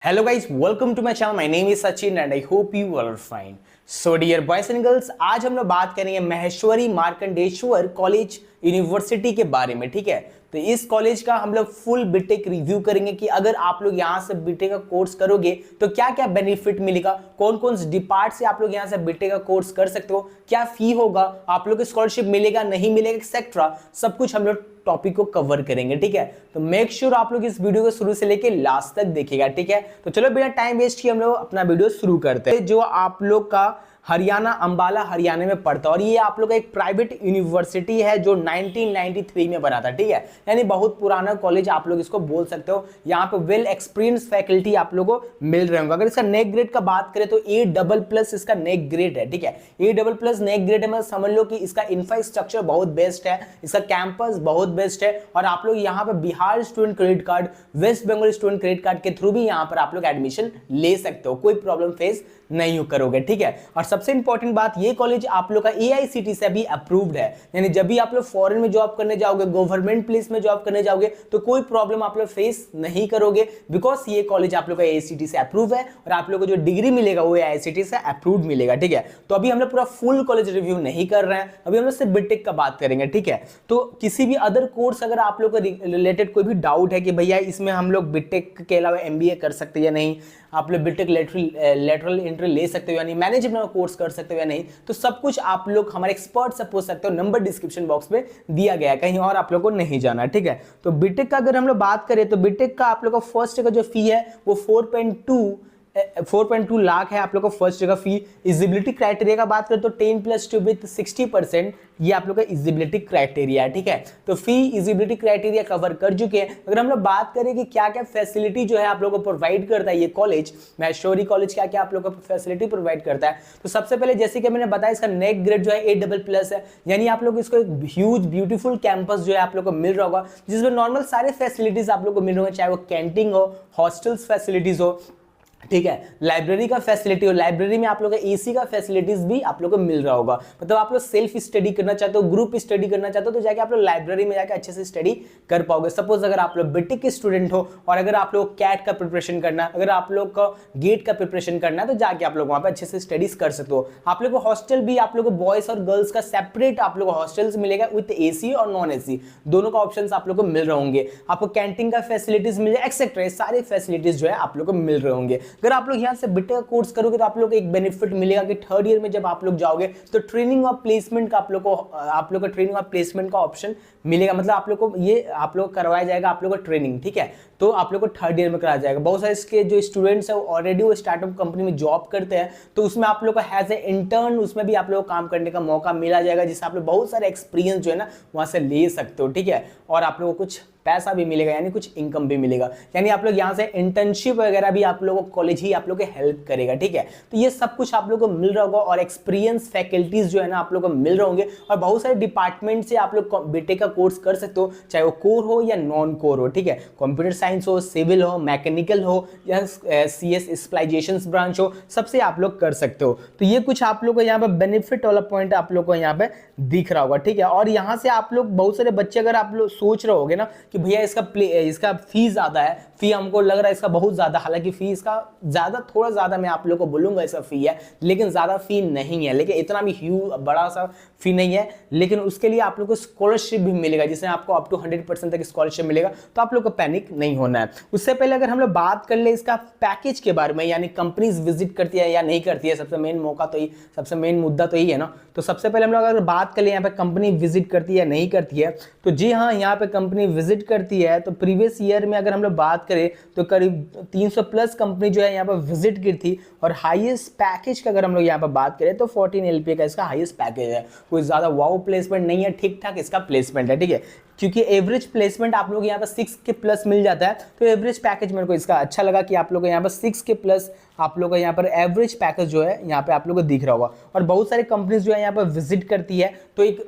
Hello guys, welcome to my channel. My name is Sachin and I hope you all are fine. So dear boys and girls, आज हम लोग बात करेंगे Maheshwari Markandeshwar college university के बारे में। ठीक है, तो इस कॉलेज का हम लोग फुल बीटेक रिव्यू करेंगे कि अगर आप लोग यहाँ से बीटेक का कोर्स करोगे तो क्या क्या बेनिफिट मिलेगा, कौन कौन से डिपार्ट से आप लोग यहाँ से बीटेक का कोर्स कर सकते हो, क्या फी होगा, आप लोग को स्कॉलरशिप मिलेगा नहीं मिलेगा एक्सेट्रा, सब कुछ हम लोग टॉपिक को कवर करेंगे। ठीक है, तो मेक श्योर आप लोग इस वीडियो को शुरू से लेके लास्ट तक देखिएगा। ठीक है, तो चलो बिना टाइम वेस्ट किए हम लोग अपना वीडियो शुरू करते हैं। जो आप लोग का हरियाणा अंबाला हरियाणा में पड़ता है और ये आप लोग का एक प्राइवेट यूनिवर्सिटी है जो 1993 में बना था। ठीक है, यानी बहुत पुराना कॉलेज आप लोग इसको बोल सकते हो। यहाँ पे वेल एक्सपीरियंस फैकल्टी आप लोगों को मिल रहे होंगे। अगर इसका नेक ग्रेड का बात करें तो A++ इसका नेक ग्रेड है। ठीक है, A++ नेक ग्रेड है, मतलब समझ लो कि इसका इंफ्रास्ट्रक्चर बहुत बेस्ट है, इसका कैंपस बहुत बेस्ट है और आप लोग यहाँ पे Bihar student credit card, West Bengal student credit card के थ्रू भी यहाँ पर आप लोग एडमिशन ले सकते हो, कोई प्रॉब्लम फेस नहीं करोगे। ठीक है, और सबसे इंपॉर्टेंट बात, ये कॉलेज आप लोग का AICTE से भी अप्रूव्ड है, यानी जब भी आप लोग फॉरेन में जॉब करने जाओगे, गवर्नमेंट प्लेस में जॉब करने जाओगे तो कोई प्रॉब्लम आप लोग फेस नहीं करोगे, बिकॉज ये कॉलेज आप लोग का AICTE से अप्रूव है और आप लोग को जो डिग्री मिलेगा वो AICTE से अप्रूव्ड मिलेगा। ठीक है, तो अभी हम लोग पूरा फुल कॉलेज रिव्यू नहीं कर रहे हैं, अभी हम लोग सिर्फ बीटेक का बात करेंगे। ठीक है, तो किसी भी अदर कोर्स अगर आप लोग को रिलेटेड कोई भी डाउट है कि भैया इसमें हम लोग बीटेक के अलावा MBA कर सकते हैं या नहीं, आप लोग बीटेक लेटरल एंट्री ले सकते हो या नहीं, मैनेजमेंट कोर्स कर सकते हो या नहीं, तो सब कुछ आप लोग हमारे एक्सपर्ट से पूछ सकते हो। नंबर डिस्क्रिप्शन बॉक्स में दिया गया है, कहीं और आप लोग को नहीं जाना। ठीक है, तो बीटेक का अगर हम लोग बात करें तो बीटेक का आप लोग का फर्स्ट का जो फी है वो 4.2 लाख है आप लोग का फर्स्ट जगह फी। इजिबिलिटी क्राइटेरिया का बात करें तो 10+2 विद 60%, ये आप लोग का इजिबिलिटी क्राइटेरिया है। ठीक है, तो फी इजिबिलिटी क्राइटेरिया कवर कर चुके हैं। अगर हम लोग बात करें कि क्या क्या फैसिलिटी जो है आप लोग को प्रोवाइड करता है ये कॉलेज, महेश्वरी कॉलेज क्या क्या आप लोग को फैसिलिटी प्रोवाइड करता है, तो सबसे पहले जैसे कि मैंने बताया इसका नेक ग्रेड जो है A++ है, यानी आप लोग इसको एक ह्यूज ब्यूटीफुल कैंपस जो है आप लोग को मिल रहा होगा, जिसमें नॉर्मल सारे फैसिलिटीज आप लोग को मिल रहे होंगे, चाहे वो कैंटीन हो, हॉस्टल्स फैसिलिटीज हो, ठीक है, लाइब्रेरी का फैसिलिटी हो, लाइब्रेरी में आप लोग का AC का फैसिलिटीज भी आप लोग को मिल रहा होगा। मतलब आप लोग सेल्फ स्टडी करना चाहते हो, ग्रुप स्टडी करना चाहते हो तो जाके आप लोग लाइब्रेरी में जाके अच्छे से स्टडी कर पाओगे। सपोज अगर आप लोग बीटेक के स्टूडेंट हो और अगर आप लोग कैट का प्रिपरेशन करना है, अगर आप लोग का गेट का प्रिपरेशन करना है तो जाके आप लोग वहां पे अच्छे से स्टडीज कर सकते हो। आप लोग को हॉस्टल भी आप लोग को बॉयज और गर्ल्स का सेपरेट आप लोग को हॉस्टल्स मिलेगा विद AC और नॉन AC दोनों का ऑप्शन आप लोग को मिल रहे होंगे। आपको कैंटीन का फैसिलिटीज मिल जाए एक्सेट्रा, सारे फैसिलिटीज जो है आप लोग को मिल रहे होंगे। अगर आप लोग यहाँ से बीटेक का कोर्स करोगे तो आप लोग को एक बेनिफिट मिलेगा कि थर्ड ईयर में जब आप लोग जाओगे तो ट्रेनिंग और प्लेसमेंट का आप लोग को ट्रेनिंग और प्लेसमेंट का ऑप्शन मिलेगा। मतलब आप लोग को ये आप लोग करवाया जाएगा आप लोग को ट्रेनिंग। ठीक है, तो आप लोग को थर्ड ईयर में कराया जाएगा। बहुत सारे इसके जो स्टूडेंट्स है ऑलरेडी वो स्टार्टअप कंपनी में जॉब करते हैं, तो उसमें आप लोग को एज ए इंटर्न उसमें भी आप लोग को काम करने का मौका मिला जाएगा, जिससे आप लोग बहुत सारे एक्सपीरियंस जो है ना वहां से ले सकते हो। ठीक है, और आप लोगों को कुछ पैसा भी मिलेगा, यानी कुछ इनकम भी मिलेगा, यानी आप लोग यहाँ से इंटर्नशिप वगैरह भी आप लोगों को कॉलेज ही आप लोग को हेल्प करेगा। ठीक है, तो ये सब कुछ आप लोग को मिल रहा होगा और एक्सपीरियंस फैकल्टीज जो है ना आप लोग को मिल रहे होंगे और बहुत सारे डिपार्टमेंट से आप लोग बीटेक का कोर्स कर सकते हो, चाहे वो कोर हो या नॉन कोर हो। ठीक है, कंप्यूटर साइंस हो, सिविल हो, मैकेनिकल हो या CS स्पेशलाइजेशंस ब्रांच हो, सबसे आप लोग कर सकते हो। तो ये कुछ आप लोग को यहाँ पे बेनिफिट वाला पॉइंट आप लोग को यहाँ पे दिख रहा होगा। ठीक है, और यहाँ से आप लोग बहुत सारे बच्चे अगर आप लोग सोच रहे होगे ना कि भैया इसका फी ज्यादा है, फी हमको लग रहा है इसका बहुत ज्यादा, हालांकि फी इसका ज्यादा थोड़ा ज्यादा मैं आप लोग को बोलूंगा इसका फी है, लेकिन ज्यादा फी नहीं है, लेकिन इतना भी बड़ा सा फी नहीं है, लेकिन उसके लिए आप लोग को स्कॉलरशिप भी मिलेगा, जिसमें आपको अप टू 100% तक स्कॉलरशिप मिलेगा, तो आप लोग को पैनिक नहीं होना है। उससे पहले अगर हम लोग बात कर ले इसका पैकेज के बारे में, यानी कंपनीज विजिट करती है या नहीं करती है, सबसे मेन मुद्दा तो यही है ना। तो सबसे पहले हम लोग अगर बात कर ले यहाँ पे कंपनी विजिट करती है या नहीं करती है, तो जी हाँ, यहाँ पे कंपनी विजिट करती है। तो प्रीवियस ईयर में अगर हम लोग बात करें तो करीब 300+ कंपनी जो है यहाँ पर विजिट की थी और हाईएस्ट पैकेज का अगर हम लोग यहाँ पर बात करें तो 14 LPA का इसका हाईएस्ट पैकेज है। कोई ज्यादा वाओ प्लेसमेंट नहीं है, ठीक ठाक इसका प्लेसमेंट है। ठीक है, क्योंकि एवरेज प्लेसमेंट आप लोग यहाँ पर 6K+ मिल जाता है, तो एवरेज पैकेज मेरे को इसका अच्छा लगा कि आप लोग को यहाँ पर 6K+ आप लोग को यहाँ पर एवरेज पैकेज जो है यहाँ पे आप लोग को दिख रहा होगा। और बहुत सारी कंपनीज जो है यहाँ पर विजिट करती है, तो एक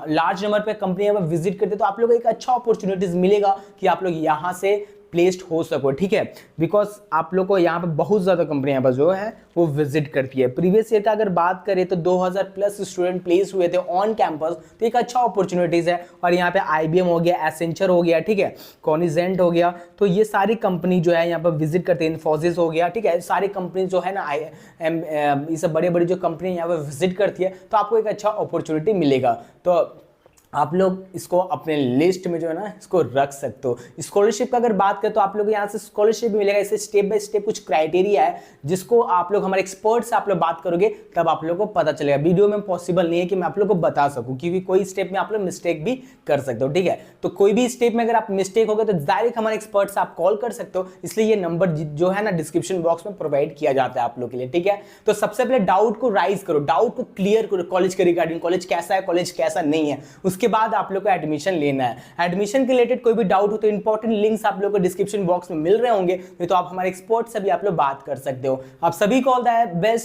लार्ज नंबर पे कंपनी यहाँ पर विजिट करती है, तो आप लोग को एक अच्छा अपॉर्चुनिटीज मिलेगा कि आप लोग यहाँ से प्लेस्ड हो सको, ठीक है, बिकॉज आप लोग को यहाँ पे बहुत ज़्यादा कंपनियाँ पर जो है वो विजिट करती है। प्रीवियस ईयर का अगर बात करें तो 2000 प्लस स्टूडेंट प्लेस हुए थे ऑन कैंपस, तो एक अच्छा अपॉर्चुनिटीज़ है। और यहाँ पे IBM हो गया, एसेंचर हो गया, ठीक है, कॉनिजेंट हो गया, तो ये सारी कंपनी जो है यहाँ पर विजिट करते हैं। इन्फोसिस हो गया, ठीक है, सारी कंपनी जो है ना ये सब बड़ी बड़ी जो कंपनी यहाँ पर विजिट करती है, तो आपको एक अच्छा अपॉर्चुनिटी मिलेगा। तो आप लोग इसको अपने लिस्ट में जो है ना इसको रख सकते हो। स्कॉलरशिप का अगर बात करें तो आप लोग यहाँ से स्कॉलरशिप भी मिलेगा। इसे स्टेप बाय स्टेप कुछ क्राइटेरिया है जिसको आप लोग हमारे एक्सपर्ट से आप लोग बात करोगे तब आप लोग को पता चलेगा। वीडियो में पॉसिबल नहीं है कि मैं आप लोग को बता सकूं, क्योंकि कोई स्टेप में आप लोग मिस्टेक भी कर सकते हो, ठीक है। तो कोई भी स्टेप में अगर आप मिस्टेक हो गए तो डायरेक्ट हमारे एक्सपर्ट से आप कॉल कर सकते हो, इसलिए ये नंबर जो है ना डिस्क्रिप्शन बॉक्स में प्रोवाइड किया जाता है आप लोग के लिए, ठीक है। तो सबसे पहले डाउट को राइज करो, डाउट को क्लियर करो कॉलेज के रिगार्डिंग, कॉलेज कैसा है, कॉलेज कैसा नहीं है। उसके बाद आप लोग को एडमिशन लेना है। एडमिशन के रिलेटेड कोई भी डाउट हो तो इंपॉर्टेंट लिंक्स आप लोगों को डिस्क्रिप्शन बॉक्स में मिल रहे होंगे, नहीं तो आप हमारे एक्सपर्ट से भी आप लोग बात कर सकते हो। आप सभी को ऑल द बेस्ट।